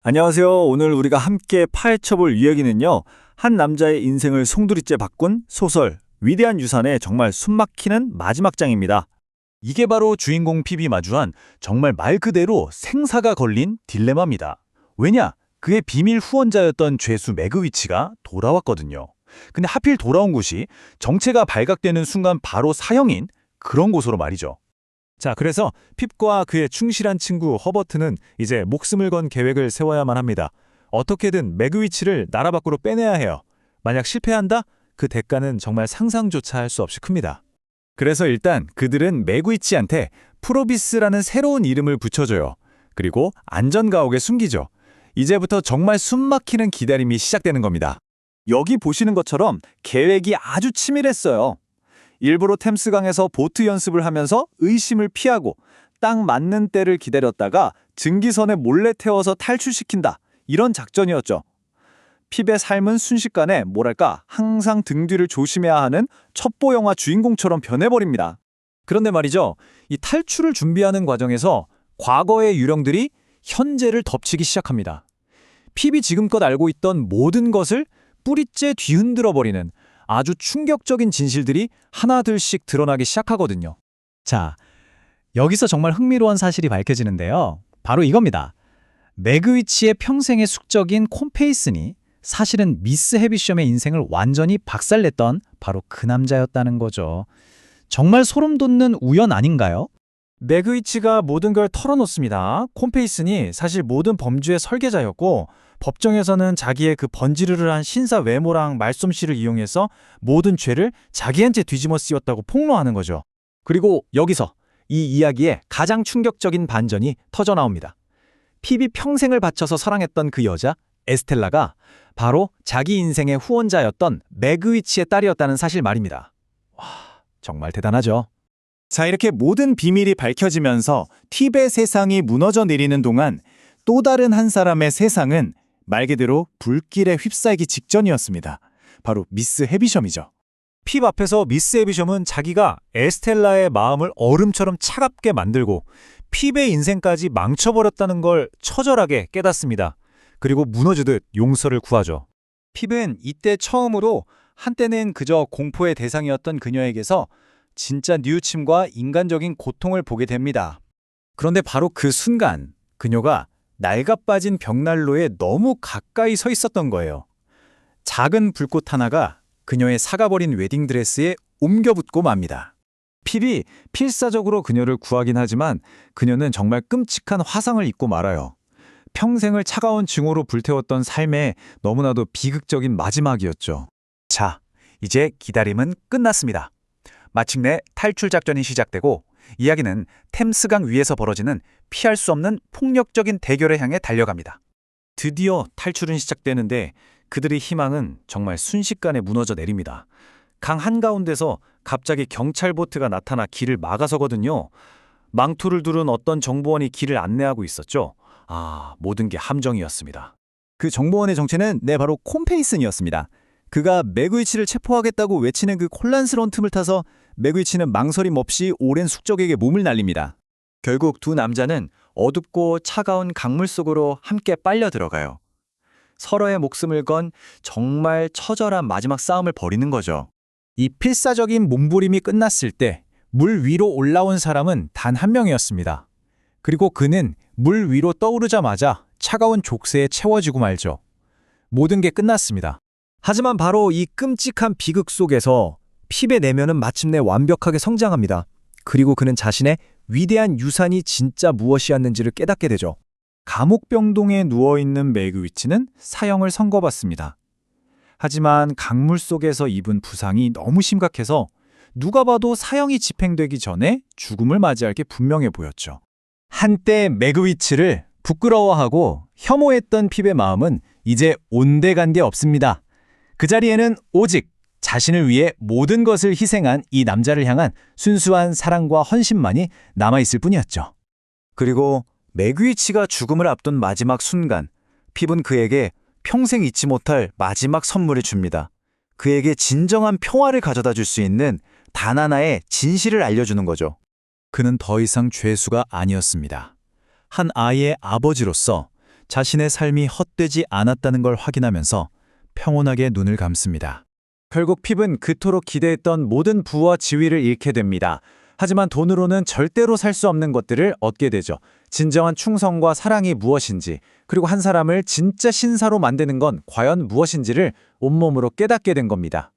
안녕하세요. 오늘 우리가 함께 파헤쳐볼 이야기는요. 한 남자의 인생을 송두리째 바꾼 소설 위대한 유산의 정말 숨막히는 마지막 장입니다. 이게 바로 주인공 핍이 마주한 정말 말 그대로 생사가 걸린 딜레마입니다. 왜냐? 그의 비밀 후원자였던 죄수 매그위치가 돌아왔거든요. 근데 하필 돌아온 곳이 정체가 발각되는 순간 바로 사형인 그런 곳으로 말이죠. 자, 그래서 핍과 그의 충실한 친구 허버트는 이제 목숨을 건 계획을 세워야만 합니다. 어떻게든 매그위치를 나라 밖으로 빼내야 해요. 만약 실패한다? 그 대가는 정말 상상조차 할 수 없이 큽니다. 그래서 일단 그들은 매그위치한테 프로비스라는 새로운 이름을 붙여줘요. 그리고 안전가옥에 숨기죠. 이제부터 정말 숨막히는 기다림이 시작되는 겁니다. 여기 보시는 것처럼 계획이 아주 치밀했어요. 일부러 템스강에서 보트 연습을 하면서 의심을 피하고 딱 맞는 때를 기다렸다가 증기선에 몰래 태워서 탈출시킨다. 이런 작전이었죠. 핍의 삶은 순식간에 뭐랄까 항상 등 뒤를 조심해야 하는 첩보 영화 주인공처럼 변해버립니다. 그런데 말이죠. 이 탈출을 준비하는 과정에서 과거의 유령들이 현재를 덮치기 시작합니다. 핍이 지금껏 알고 있던 모든 것을 뿌리째 뒤흔들어버리는 아주 충격적인 진실들이 하나둘씩 드러나기 시작하거든요. 자, 여기서 정말 흥미로운 사실이 밝혀지는데요. 바로 이겁니다. 매그위치의 평생의 숙적인 콤페이슨이 사실은 미스 헤비셴의 인생을 완전히 박살냈던 바로 그 남자였다는 거죠. 정말 소름 돋는 우연 아닌가요? 매그위치가 모든 걸 털어놓습니다. 콤페이슨이 사실 모든 범죄의 설계자였고 법정에서는 자기의 그 번지르르한 신사 외모랑 말솜씨를 이용해서 모든 죄를 자기한테 뒤집어 씌웠다고 폭로하는 거죠. 그리고 여기서 이 이야기에 가장 충격적인 반전이 터져나옵니다. 핍이 평생을 바쳐서 사랑했던 그 여자 에스텔라가 바로 자기 인생의 후원자였던 매그위치의 딸이었다는 사실 말입니다. 와, 정말 대단하죠. 자, 이렇게 모든 비밀이 밝혀지면서 팁의 세상이 무너져 내리는 동안 또 다른 한 사람의 세상은 말 그대로 불길에 휩싸이기 직전이었습니다. 바로 미스 헤비셴이죠. 핍 앞에서 미스 헤비셴은 자기가 에스텔라의 마음을 얼음처럼 차갑게 만들고 핍의 인생까지 망쳐버렸다는 걸 처절하게 깨닫습니다. 그리고 무너지듯 용서를 구하죠. 핍은 이때 처음으로 한때는 그저 공포의 대상이었던 그녀에게서 진짜 뉘우침과 인간적인 고통을 보게 됩니다. 그런데 바로 그 순간 그녀가 낡아빠진 벽난로에 너무 가까이 서 있었던 거예요. 작은 불꽃 하나가 그녀의 사가버린 웨딩드레스에 옮겨붙고 맙니다. 핍이 필사적으로 그녀를 구하긴 하지만 그녀는 정말 끔찍한 화상을 입고 말아요. 평생을 차가운 증오로 불태웠던 삶의 너무나도 비극적인 마지막이었죠. 자, 이제 기다림은 끝났습니다. 마침내 탈출 작전이 시작되고 이야기는 템스강 위에서 벌어지는 피할 수 없는 폭력적인 대결을 향해 달려갑니다. 드디어 탈출은 시작되는데 그들의 희망은 정말 순식간에 무너져 내립니다. 강 한가운데서 갑자기 경찰 보트가 나타나 길을 막아서거든요. 망토를 두른 어떤 정보원이 길을 안내하고 있었죠. 모든 게 함정이었습니다. 그 정보원의 정체는 바로 콤페이슨이었습니다. 그가 매그위치를 체포하겠다고 외치는 그 혼란스러운 틈을 타서 매그위치는 망설임 없이 오랜 숙적에게 몸을 날립니다. 결국 두 남자는 어둡고 차가운 강물 속으로 함께 빨려 들어가요. 서로의 목숨을 건 정말 처절한 마지막 싸움을 벌이는 거죠. 이 필사적인 몸부림이 끝났을 때 물 위로 올라온 사람은 단 한 명이었습니다. 그리고 그는 물 위로 떠오르자마자 차가운 족쇄에 채워지고 말죠. 모든 게 끝났습니다. 하지만 바로 이 끔찍한 비극 속에서 핍의 내면은 마침내 완벽하게 성장합니다. 그리고 그는 자신의 위대한 유산이 진짜 무엇이었는지를 깨닫게 되죠. 감옥병동에 누워있는 매그위치는 사형을 선고받습니다. 하지만 강물 속에서 입은 부상이 너무 심각해서 누가 봐도 사형이 집행되기 전에 죽음을 맞이할 게 분명해 보였죠. 한때 매그위치를 부끄러워하고 혐오했던 핍의 마음은 이제 온데간데 없습니다. 그 자리에는 오직 자신을 위해 모든 것을 희생한 이 남자를 향한 순수한 사랑과 헌신만이 남아있을 뿐이었죠. 그리고 매그위치가 죽음을 앞둔 마지막 순간, 핍은 그에게 평생 잊지 못할 마지막 선물을 줍니다. 그에게 진정한 평화를 가져다 줄 수 있는 단 하나의 진실을 알려주는 거죠. 그는 더 이상 죄수가 아니었습니다. 한 아이의 아버지로서 자신의 삶이 헛되지 않았다는 걸 확인하면서 평온하게 눈을 감습니다. 결국 핍은 그토록 기대했던 모든 부와 지위를 잃게 됩니다. 하지만 돈으로는 절대로 살 수 없는 것들을 얻게 되죠. 진정한 충성과 사랑이 무엇인지, 그리고 한 사람을 진짜 신사로 만드는 건 과연 무엇인지를 온몸으로 깨닫게 된 겁니다.